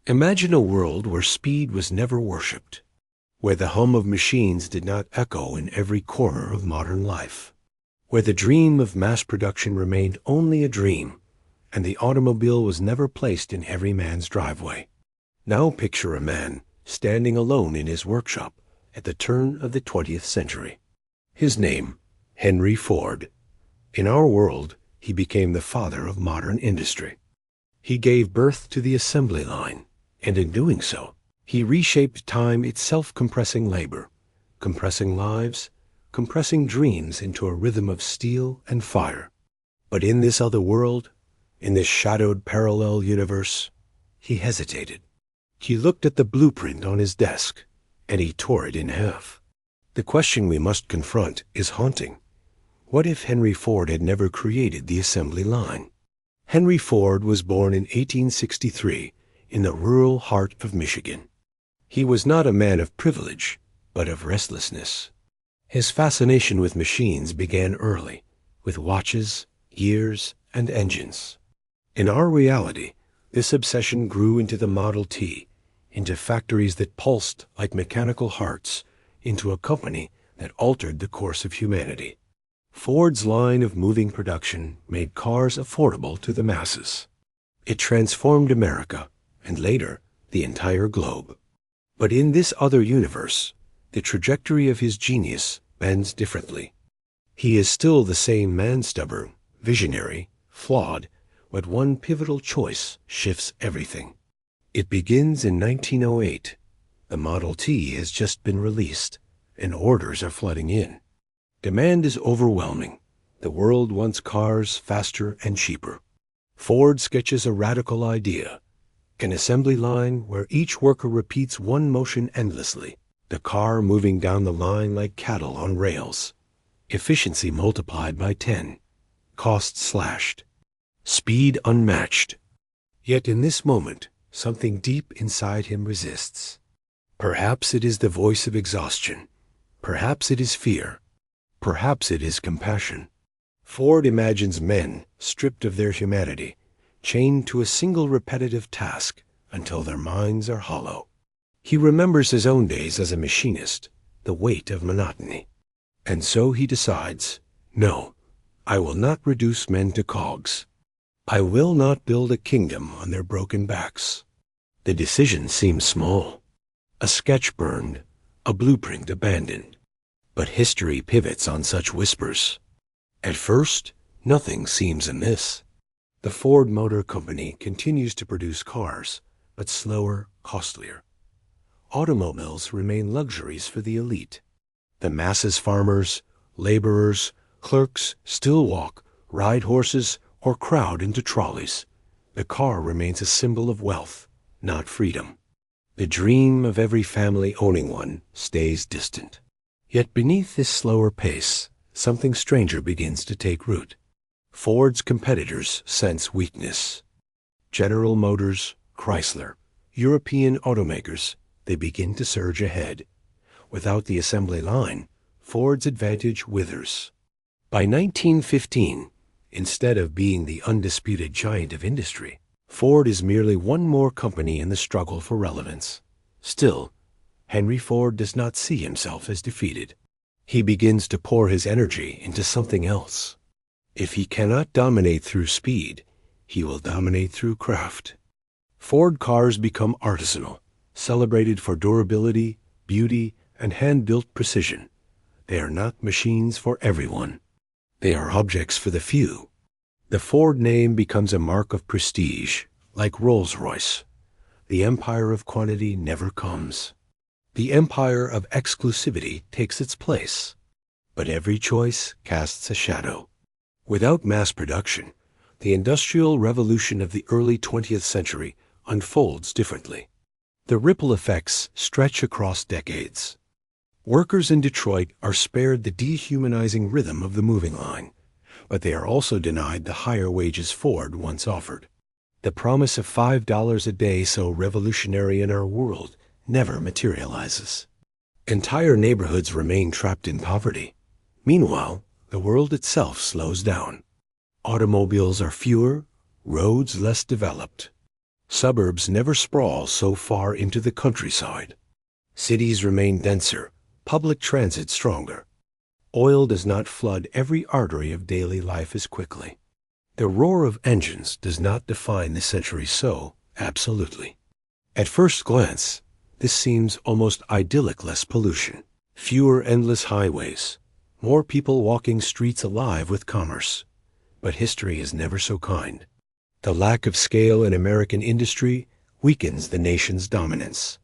Imagine a world where speed was never worshipped, where the hum of machines did not echo in every corner of modern life, where the dream of mass production remained only a dream, and the automobile was never placed in every man's driveway. Now picture a man standing alone in his workshop at the turn of the 20th century. His name, Henry Ford. In our world, he became the father of modern industry. He gave birth to the assembly line, and in doing so, he reshaped time itself, compressing labor, compressing lives, compressing dreams into a rhythm of steel and fire. But in this other world, in this shadowed parallel universe, he hesitated. He looked at the blueprint on his desk, and he tore it in half. The question we must confront is haunting. What if Henry Ford had never created the assembly line? Henry Ford was born in 1863 in the rural heart of Michigan. He was not a man of privilege, but of restlessness. His fascination with machines began early, with watches, gears, and engines. In our reality, this obsession grew into the Model T, into factories that pulsed like mechanical hearts, into a company that altered the course of humanity. Ford's line of moving production made cars affordable to the masses. It transformed America, and later, the entire globe. But in this other universe, the trajectory of his genius bends differently. He is still the same man-stubborn, visionary, flawed, but one pivotal choice shifts everything. It begins in 1908. The Model T has just been released, and orders are flooding in. Demand is overwhelming. The world wants cars faster and cheaper. Ford sketches a radical idea, an assembly line where each worker repeats one motion endlessly, the car moving down the line like cattle on rails. Efficiency multiplied by 10, costs slashed, speed unmatched. Yet in this moment, something deep inside him resists. Perhaps it is the voice of exhaustion. Perhaps it is fear. Perhaps it is compassion. Ford imagines men stripped of their humanity, chained to a single repetitive task until their minds are hollow. He remembers his own days as a machinist, the weight of monotony. And so he decides, no, I will not reduce men to cogs. I will not build a kingdom on their broken backs. The decision seems small. A sketch burned, a blueprint abandoned. But history pivots on such whispers. At first, nothing seems amiss. The Ford Motor Company continues to produce cars, but slower, costlier. Automobiles remain luxuries for the elite. The masses, farmers, laborers, clerks still walk, ride horses, or crowd into trolleys. The car remains a symbol of wealth, not freedom. The dream of every family owning one stays distant. Yet beneath this slower pace, something stranger begins to take root. Ford's competitors sense weakness. General Motors, Chrysler, European automakers, they begin to surge ahead. Without the assembly line, Ford's advantage withers. By 1915, instead of being the undisputed giant of industry, Ford is merely one more company in the struggle for relevance. Still, Henry Ford does not see himself as defeated. He begins to pour his energy into something else. If he cannot dominate through speed, he will dominate through craft. Ford cars become artisanal, celebrated for durability, beauty, and hand-built precision. They are not machines for everyone. They are objects for the few. The Ford name becomes a mark of prestige, like Rolls-Royce. The empire of quantity never comes. The empire of exclusivity takes its place. But every choice casts a shadow. Without mass production, the industrial revolution of the early 20th century unfolds differently. The ripple effects stretch across decades. Workers in Detroit are spared the dehumanizing rhythm of the moving line, but they are also denied the higher wages Ford once offered. The promise of $5 a day, so revolutionary in our world, never materializes. Entire neighborhoods remain trapped in poverty. Meanwhile, the world itself slows down. Automobiles are fewer, roads less developed. Suburbs never sprawl so far into the countryside. Cities remain denser, public transit stronger. Oil does not flood every artery of daily life as quickly. The roar of engines does not define the century so absolutely. At first glance, this seems almost idyllic. Less pollution, fewer endless highways, more people walking streets alive with commerce. But history is never so kind. The lack of scale in American industry weakens the nation's dominance.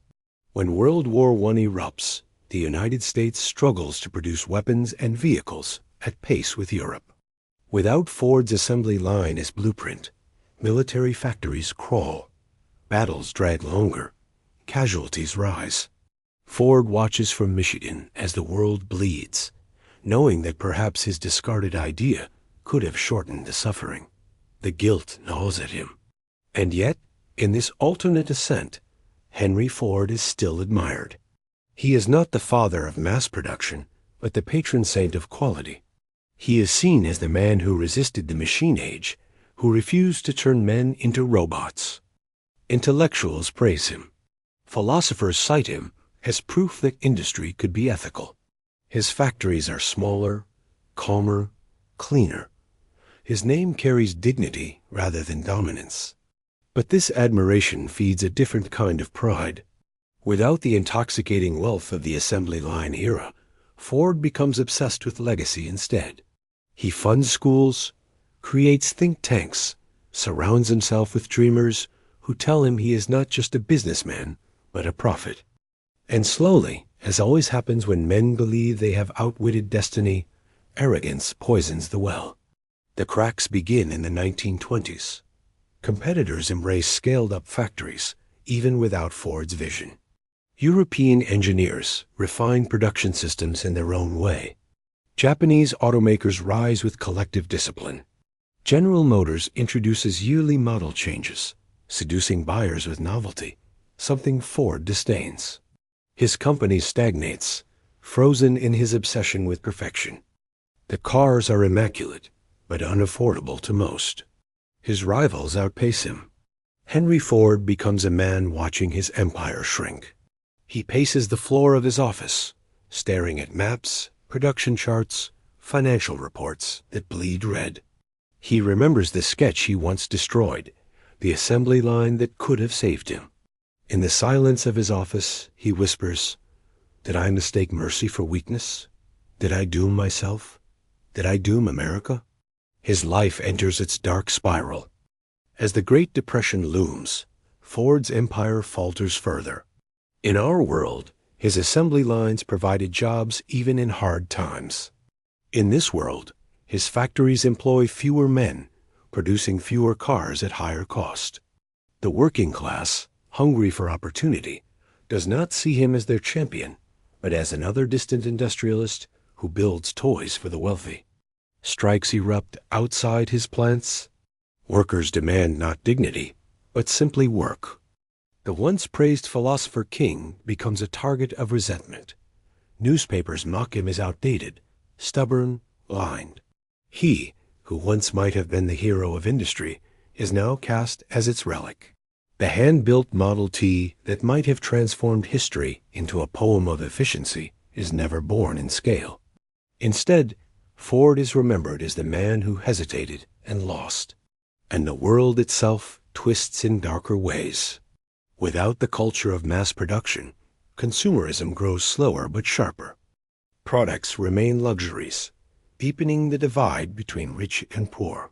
When World War I erupts, the United States struggles to produce weapons and vehicles at pace with Europe. Without Ford's assembly line as blueprint, military factories crawl. Battles drag longer. Casualties rise. Ford watches from Michigan as the world bleeds, knowing that perhaps his discarded idea could have shortened the suffering. The guilt gnaws at him. And yet, in this alternate ascent, Henry Ford is still admired. He is not the father of mass production, but the patron saint of quality. He is seen as the man who resisted the machine age, who refused to turn men into robots. Intellectuals praise him. Philosophers cite him as proof that industry could be ethical. His factories are smaller, calmer, cleaner. His name carries dignity rather than dominance. But this admiration feeds a different kind of pride. Without the intoxicating wealth of the assembly line era, Ford becomes obsessed with legacy instead. He funds schools, creates think tanks, surrounds himself with dreamers who tell him he is not just a businessman, but a prophet. And slowly, as always happens when men believe they have outwitted destiny, arrogance poisons the well. The cracks begin in the 1920s. Competitors embrace scaled-up factories, even without Ford's vision. European engineers refine production systems in their own way. Japanese automakers rise with collective discipline. General Motors introduces yearly model changes, seducing buyers with novelty, something Ford disdains. His company stagnates, frozen in his obsession with perfection. The cars are immaculate, but unaffordable to most. His rivals outpace him. Henry Ford becomes a man watching his empire shrink. He paces the floor of his office, staring at maps, production charts, financial reports that bleed red. He remembers the sketch he once destroyed, the assembly line that could have saved him. In the silence of his office, he whispers, "Did I mistake mercy for weakness? Did I doom myself? Did I doom America?" His life enters its dark spiral. As the Great Depression looms, Ford's empire falters further. In our world, his assembly lines provided jobs even in hard times. In this world, his factories employ fewer men, producing fewer cars at higher cost. The working class, hungry for opportunity, does not see him as their champion, but as another distant industrialist who builds toys for the wealthy. Strikes erupt outside his plants. Workers demand not dignity, but simply work. The once praised philosopher King becomes a target of resentment. Newspapers mock him as outdated, stubborn, blind. He, who once might have been the hero of industry, is now cast as its relic. The hand-built Model T that might have transformed history into a poem of efficiency is never born in scale. Instead, Ford is remembered as the man who hesitated and lost. And the world itself twists in darker ways. Without the culture of mass production, consumerism grows slower but sharper. Products remain luxuries, deepening the divide between rich and poor.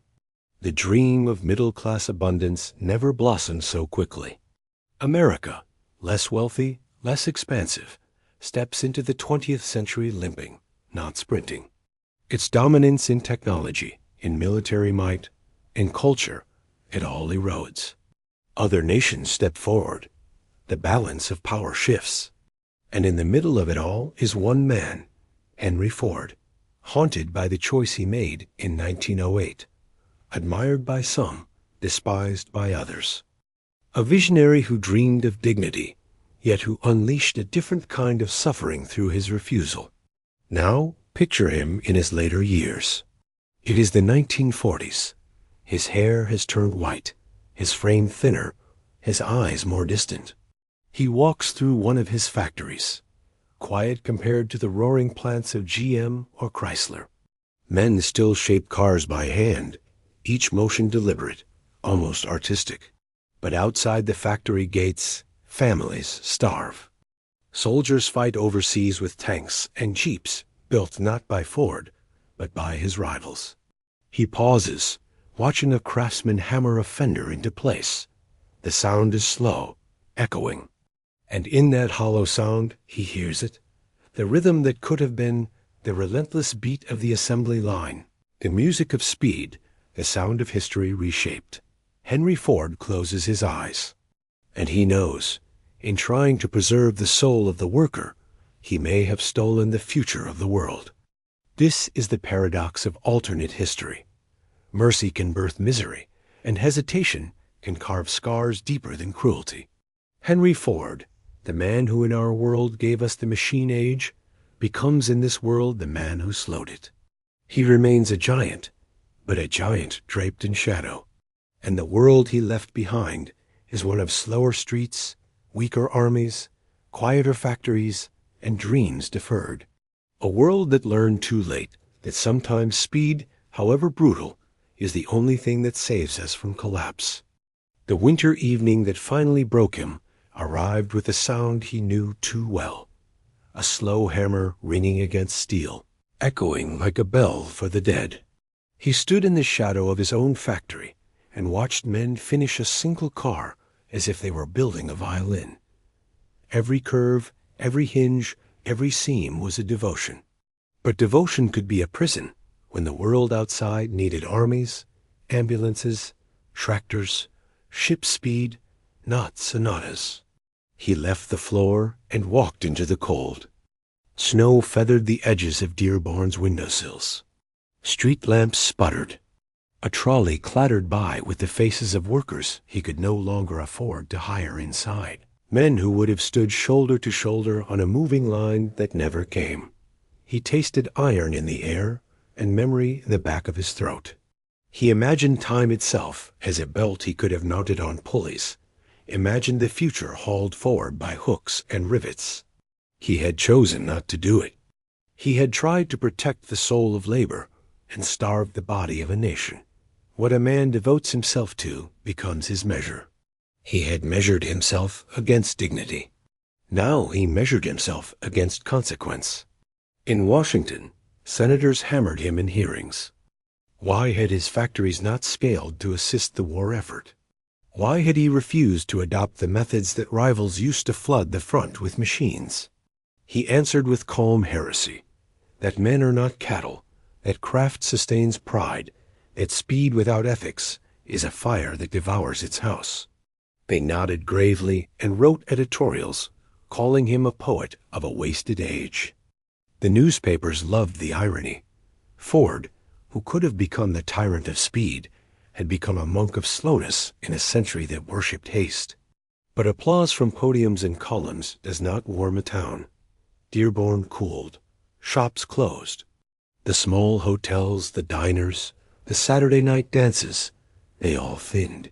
The dream of middle-class abundance never blossomed so quickly. America, less wealthy, less expansive, steps into the 20th century limping, not sprinting. Its dominance in technology, in military might, in culture, it all erodes. Other nations step forward. The balance of power shifts. And in the middle of it all is one man, Henry Ford, haunted by the choice he made in 1908, admired by some, despised by others. A visionary who dreamed of dignity, yet who unleashed a different kind of suffering through his refusal. Now, picture him in his later years. It is the 1940s. His hair has turned white, his frame thinner, his eyes more distant. He walks through one of his factories, quiet compared to the roaring plants of GM or Chrysler. Men still shape cars by hand, each motion deliberate, almost artistic. But outside the factory gates, families starve. Soldiers fight overseas with tanks and jeeps built not by Ford, but by his rivals. He pauses, watching a craftsman hammer a fender into place. The sound is slow, echoing. And in that hollow sound, he hears it, the rhythm that could have been the relentless beat of the assembly line, the music of speed, the sound of history reshaped. Henry Ford closes his eyes, and he knows, in trying to preserve the soul of the worker, he may have stolen the future of the world. This is the paradox of alternate history. Mercy can birth misery, and hesitation can carve scars deeper than cruelty. Henry Ford, the man who in our world gave us the machine age, becomes in this world the man who slowed it. He remains a giant, but a giant draped in shadow. And the world he left behind is one of slower streets, weaker armies, quieter factories, and dreams deferred. A world that learned too late that sometimes speed, however brutal, is the only thing that saves us from collapse. The winter evening that finally broke him arrived with a sound he knew too well. A slow hammer ringing against steel, echoing like a bell for the dead. He stood in the shadow of his own factory and watched men finish a single car as if they were building a violin. Every curve, every hinge, every seam was a devotion. But devotion could be a prison when the world outside needed armies, ambulances, tractors, ship speed, not sonatas. He left the floor and walked into the cold. Snow feathered the edges of Dearborn's windowsills. Street lamps sputtered. A trolley clattered by with the faces of workers he could no longer afford to hire inside. Men who would have stood shoulder to shoulder on a moving line that never came. He tasted iron in the air and memory in the back of his throat. He imagined time itself as a belt he could have mounted on pulleys, imagined the future hauled forward by hooks and rivets. He had chosen not to do it. He had tried to protect the soul of labor and starved the body of a nation. What a man devotes himself to becomes his measure. He had measured himself against dignity. Now he measured himself against consequence. In Washington, senators hammered him in hearings. Why had his factories not scaled to assist the war effort? Why had he refused to adopt the methods that rivals used to flood the front with machines? He answered with calm heresy, that men are not cattle, that craft sustains pride, that speed without ethics is a fire that devours its house. They nodded gravely and wrote editorials, calling him a poet of a wasted age. The newspapers loved the irony. Ford, who could have become the tyrant of speed, had become a monk of slowness in a century that worshipped haste. But applause from podiums and columns does not warm a town. Dearborn cooled. Shops closed. The small hotels, the diners, the Saturday night dances, they all thinned.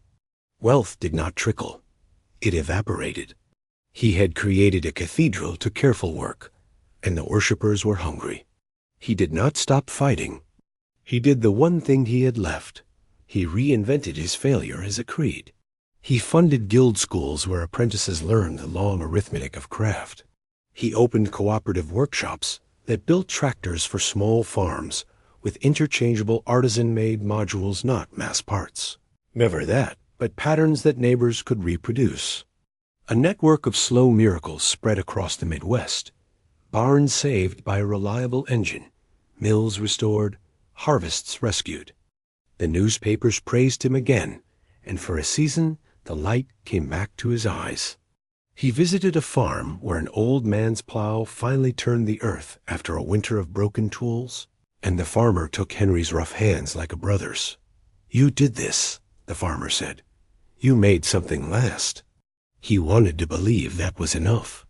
Wealth did not trickle. It evaporated. He had created a cathedral to careful work, and the worshippers were hungry. He did not stop fighting. He did the one thing he had left. He reinvented his failure as a creed. He funded guild schools where apprentices learned the long arithmetic of craft. He opened cooperative workshops that built tractors for small farms with interchangeable artisan-made modules, not mass parts. Never that, but patterns that neighbors could reproduce. A network of slow miracles spread across the Midwest. Barns saved by a reliable engine, mills restored, harvests rescued. The newspapers praised him again, and for a season the light came back to his eyes. He visited a farm where an old man's plow finally turned the earth after a winter of broken tools, and the farmer took Henry's rough hands like a brother's. "You did this," the farmer said. "You made something last." He wanted to believe that was enough.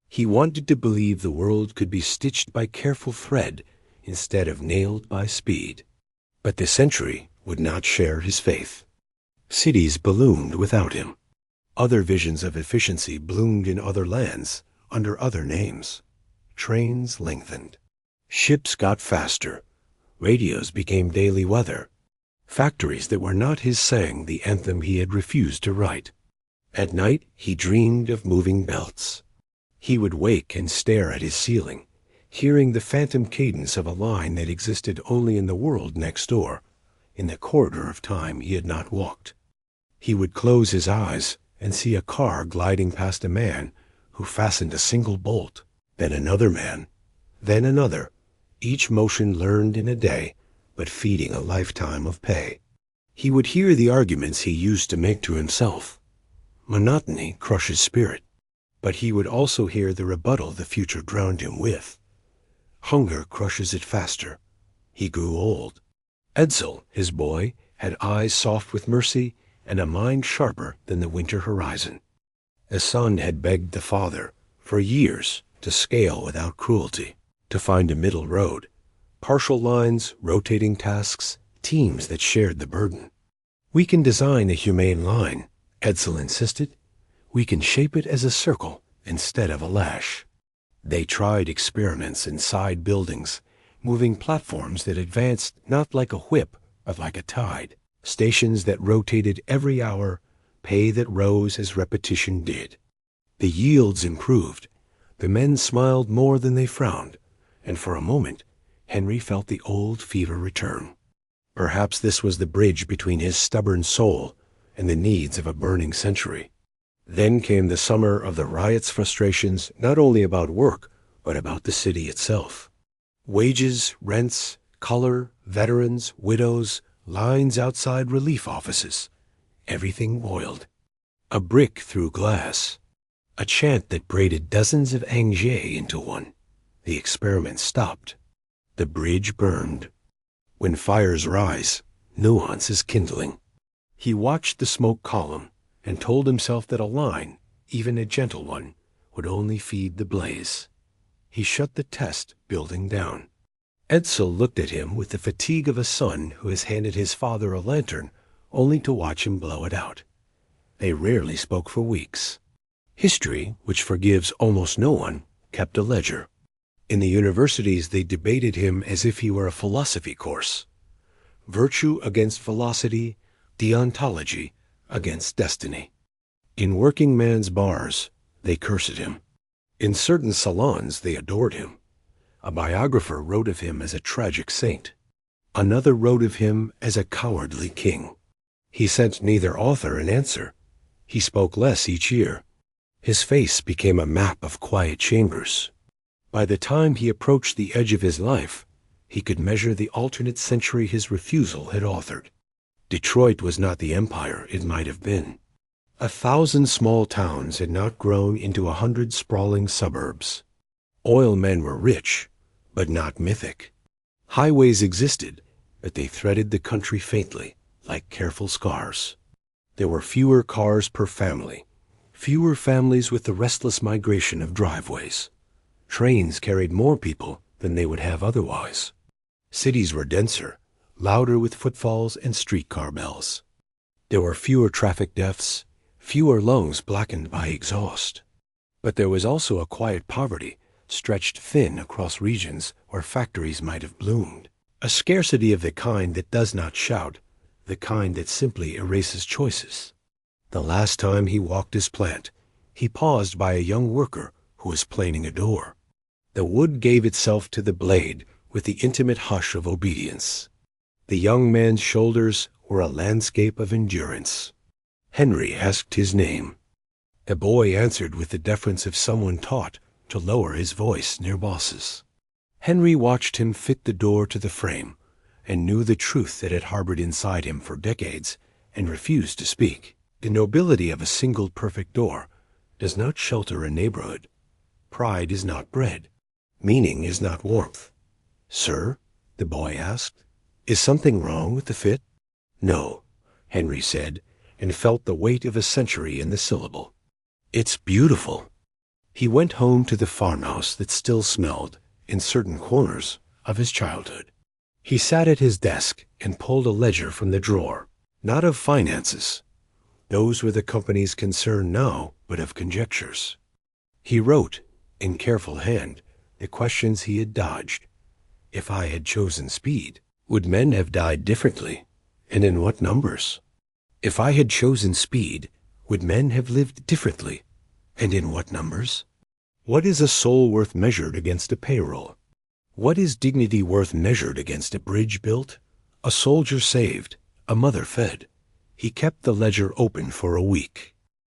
He wanted to believe the world could be stitched by careful thread instead of nailed by speed. But the century would not share his faith. Cities ballooned without him. Other visions of efficiency bloomed in other lands, under other names. Trains lengthened. Ships got faster. Radios became daily weather. Factories that were not his sang the anthem he had refused to write. At night he dreamed of moving belts. He would wake and stare at his ceiling, hearing the phantom cadence of a line that existed only in the world next door, in the corridor of time he had not walked. He would close his eyes and see a car gliding past a man who fastened a single bolt, then another man, then another, each motion learned in a day, but feeding a lifetime of pay. He would hear the arguments he used to make to himself. Monotony crushes spirit, but he would also hear the rebuttal the future drowned him with. Hunger crushes it faster. He grew old. Edsel, his boy, had eyes soft with mercy and a mind sharper than the winter horizon. A son had begged the father, for years, to scale without cruelty, to find a middle road, partial lines, rotating tasks, teams that shared the burden. We can design a humane line, Edsel insisted. We can shape it as a circle instead of a lash. They tried experiments in side buildings, moving platforms that advanced not like a whip, but like a tide, stations that rotated every hour, pay that rose as repetition did. The yields improved. The men smiled more than they frowned, and for a moment Henry felt the old fever return. Perhaps this was the bridge between his stubborn soul and the needs of a burning century. Then came the summer of the riot's frustrations, not only about work, but about the city itself. Wages, rents, color, veterans, widows, lines outside relief offices. Everything boiled. A brick through glass. A chant that braided dozens of Angers into one. The experiment stopped. The bridge burned. When fires rise, nuance is kindling. He watched the smoke column and told himself that a line, even a gentle one, would only feed the blaze. He shut the test building down. Edsel looked at him with the fatigue of a son who has handed his father a lantern only to watch him blow it out. They rarely spoke for weeks. History, which forgives almost no one, kept a ledger. In the universities they debated him as if he were a philosophy course. Virtue against velocity, deontology against destiny. In working man's bars, they cursed him. In certain salons, they adored him. A biographer wrote of him as a tragic saint. Another wrote of him as a cowardly king. He sent neither author an answer. He spoke less each year. His face became a map of quiet chambers. By the time he approached the edge of his life, he could measure the alternate century his refusal had authored. Detroit was not the empire it might have been. 1,000 small towns had not grown into 100 sprawling suburbs. Oil men were rich, but not mythic. Highways existed, but they threaded the country faintly, like careful scars. There were fewer cars per family, fewer families with the restless migration of driveways. Trains carried more people than they would have otherwise. Cities were denser, louder with footfalls and streetcar bells. There were fewer traffic deaths, fewer lungs blackened by exhaust. But there was also a quiet poverty stretched thin across regions where factories might have bloomed. A scarcity of the kind that does not shout, the kind that simply erases choices. The last time he walked his plant, he paused by a young worker who was planing a door. The wood gave itself to the blade with the intimate hush of obedience. The young man's shoulders were a landscape of endurance. Henry asked his name. A boy answered with the deference of someone taught to lower his voice near bosses. Henry watched him fit the door to the frame and knew the truth that had harbored inside him for decades and refused to speak. The nobility of a single perfect door does not shelter a neighborhood. Pride is not bread. Meaning is not warmth. "Sir," the boy asked, "is something wrong with the fit?" "No," Henry said, and felt the weight of a century in the syllable. "It's beautiful." He went home to the farmhouse that still smelled, in certain corners, of his childhood. He sat at his desk and pulled a ledger from the drawer, not of finances, Those were the company's concern now, but of conjectures. He wrote, in careful hand, the questions he had dodged. If I had chosen speed, would men have died differently, and in what numbers? If I had chosen speed, would men have lived differently, and in what numbers? What is a soul worth measured against a payroll? What is dignity worth measured against a bridge built, a soldier saved, a mother fed? He kept the ledger open for a week.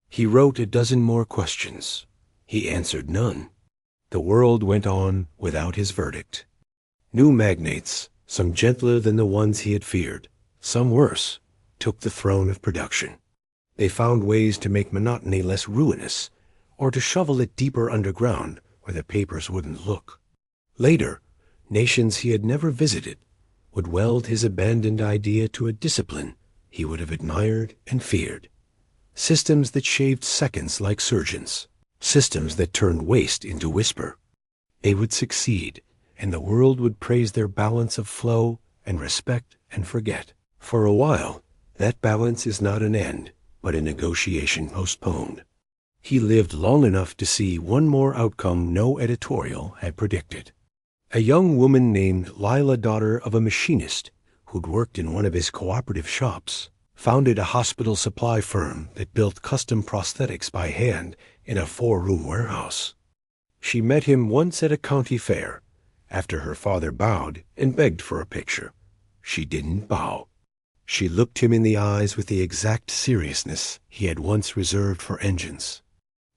He wrote a dozen more questions. He answered none. The world went on without his verdict. New magnates, some gentler than the ones he had feared, some worse, took the throne of production. They found ways to make monotony less ruinous, or to shovel it deeper underground where the papers wouldn't look. Later, nations he had never visited would weld his abandoned idea to a discipline he would have admired and feared. Systems that shaved seconds like surgeons, systems that turned waste into whisper. They would succeed, and the world would praise their balance of flow and respect and forget. For a while, that balance is not an end, but a negotiation postponed. He lived long enough to see one more outcome no editorial had predicted. A young woman named Lila, daughter of a machinist who'd worked in one of his cooperative shops, founded a hospital supply firm that built custom prosthetics by hand in a 4-room warehouse. She met him once at a county fair, after her father bowed and begged for a picture. She didn't bow. She looked him in the eyes with the exact seriousness he had once reserved for engines.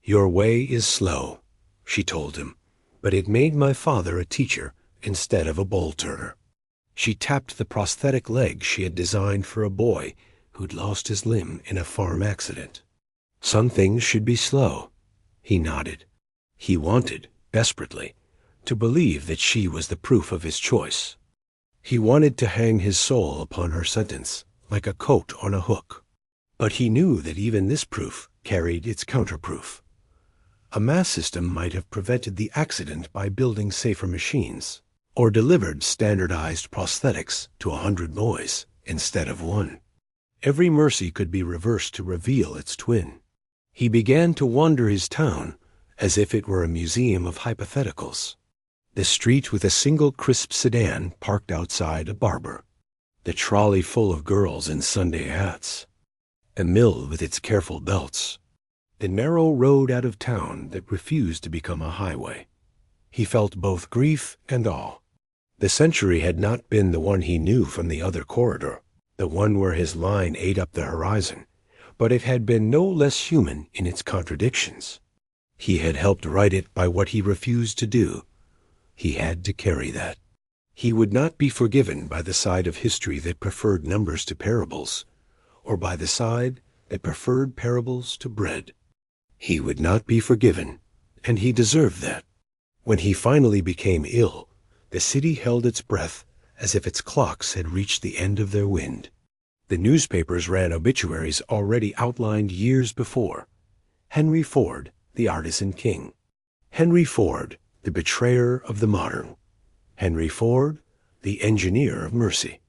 "Your way is slow," she told him, "but it made my father a teacher instead of a bowl-turner." She tapped the prosthetic leg she had designed for a boy who'd lost his limb in a farm accident. Some things should be slow. He nodded. He wanted, desperately, to believe that she was the proof of his choice. He wanted to hang his soul upon her sentence, like a coat on a hook. But he knew that even this proof carried its counterproof. A mass system might have prevented the accident by building safer machines, or delivered standardized prosthetics to 100 boys instead of one. Every mercy could be reversed to reveal its twin. He began to wander his town as if it were a museum of hypotheticals. The street with a single crisp sedan parked outside a barber. The trolley full of girls in Sunday hats. A mill with its careful belts. The narrow road out of town that refused to become a highway. He felt both grief and awe. The century had not been the one he knew from the other corridor, the one where his line ate up the horizon, but it had been no less human in its contradictions. He had helped write it by what he refused to do. He had to carry that. He would not be forgiven by the side of history that preferred numbers to parables, or by the side that preferred parables to bread. He would not be forgiven, and he deserved that. When he finally became ill, the city held its breath as if its clocks had reached the end of their wind. The newspapers ran obituaries already outlined years before. Henry Ford, the artisan king. Henry Ford, the betrayer of the modern. Henry Ford, the engineer of mercy.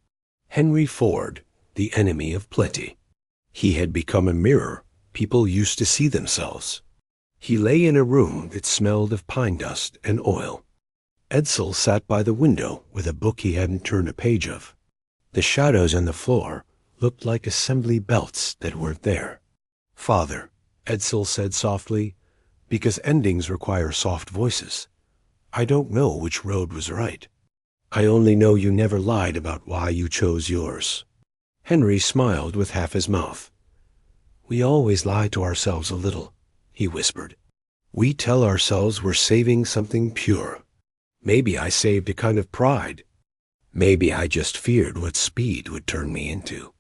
Henry Ford, the enemy of plenty. He had become a mirror people used to see themselves. He lay in a room that smelled of pine dust and oil. Edsel sat by the window with a book he hadn't turned a page of. The shadows on the floor looked like assembly belts that weren't there. "Father," Edsel said softly, because endings require soft voices, "I don't know which road was right. I only know you never lied about why you chose yours." Henry smiled with half his mouth. "We always lie to ourselves a little," he whispered. "We tell ourselves we're saving something pure. Maybe I saved a kind of pride. Maybe I just feared what speed would turn me into."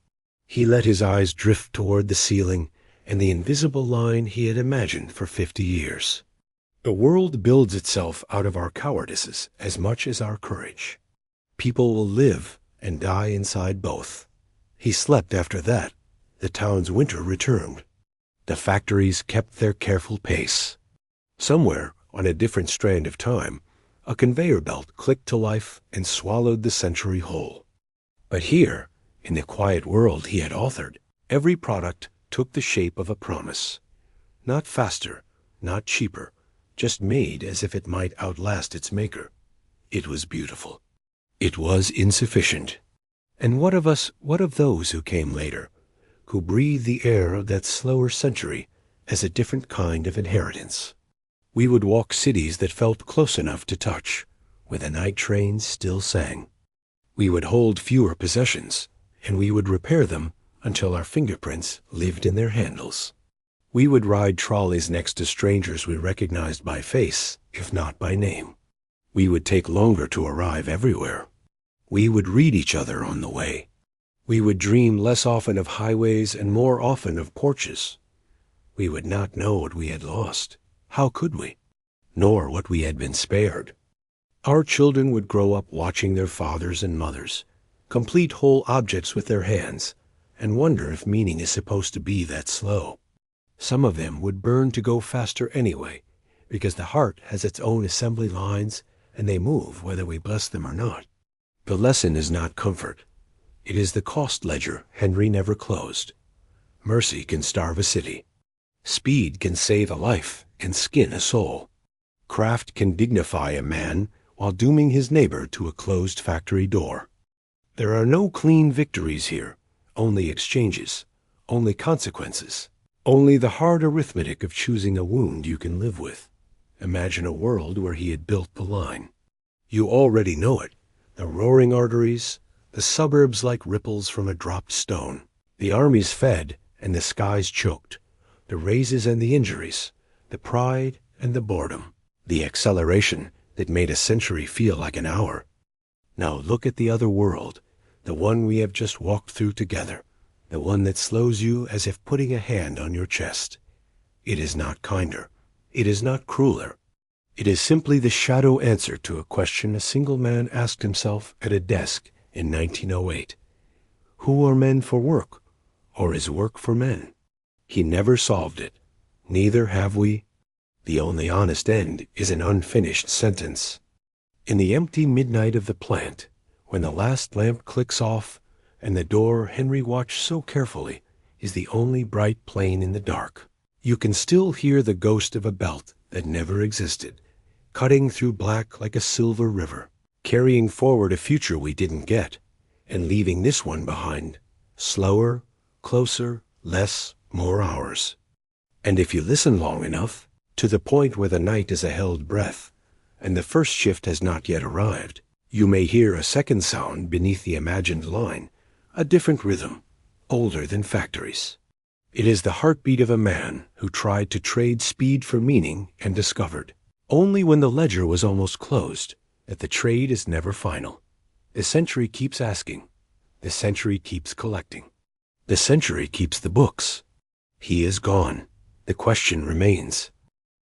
He let his eyes drift toward the ceiling and the invisible line he had imagined for 50 years. The world builds itself out of our cowardices as much as our courage. People will live and die inside both. He slept after that. The town's winter returned. The factories kept their careful pace. Somewhere, on a different strand of time, a conveyor belt clicked to life and swallowed the century whole. But here, in the quiet world he had authored, every product, took the shape of a promise. Not faster, not cheaper, just made as if it might outlast its maker. It was beautiful. It was insufficient. And what of us, what of those who came later, who breathed the air of that slower century as a different kind of inheritance? We would walk cities that felt close enough to touch, where the night trains still sang. We would hold fewer possessions, and we would repair them until our fingerprints lived in their handles. We would ride trolleys next to strangers we recognized by face, if not by name. We would take longer to arrive everywhere. We would read each other on the way. We would dream less often of highways and more often of porches. We would not know what we had lost. How could we? Nor what we had been spared. Our children would grow up watching their fathers and mothers complete whole objects with their hands and wonder if meaning is supposed to be that slow. Some of them would burn to go faster anyway, because the heart has its own assembly lines and they move whether we bless them or not. The lesson is not comfort. It is the cost ledger Henry never closed. Mercy can starve a city. Speed can save a life and skin a soul. Craft can dignify a man while dooming his neighbor to a closed factory door. There are no clean victories here, only exchanges, only consequences, only the hard arithmetic of choosing a wound you can live with. Imagine a world where he had built the line. You already know it, the roaring arteries, the suburbs like ripples from a dropped stone, the armies fed and the skies choked, the raises and the injuries, the pride and the boredom, the acceleration that made a century feel like an hour. Now look at the other world, the one we have just walked through together, the one that slows you as if putting a hand on your chest. It is not kinder. It is not crueler. It is simply the shadow answer to a question a single man asked himself at a desk in 1908. Who are men for work, or is work for men? He never solved it. Neither have we. The only honest end is an unfinished sentence. In the empty midnight of the plant, when the last lamp clicks off, and the door Henry watched so carefully is the only bright plane in the dark, you can still hear the ghost of a belt that never existed, cutting through black like a silver river, carrying forward a future we didn't get, and leaving this one behind, slower, closer, less, more hours. And if you listen long enough, to the point where the night is a held breath, and the first shift has not yet arrived, you may hear a second sound beneath the imagined line, a different rhythm, older than factories. It is the heartbeat of a man who tried to trade speed for meaning and discovered, only when the ledger was almost closed, that the trade is never final. The century keeps asking. The century keeps collecting. The century keeps the books. He is gone. The question remains,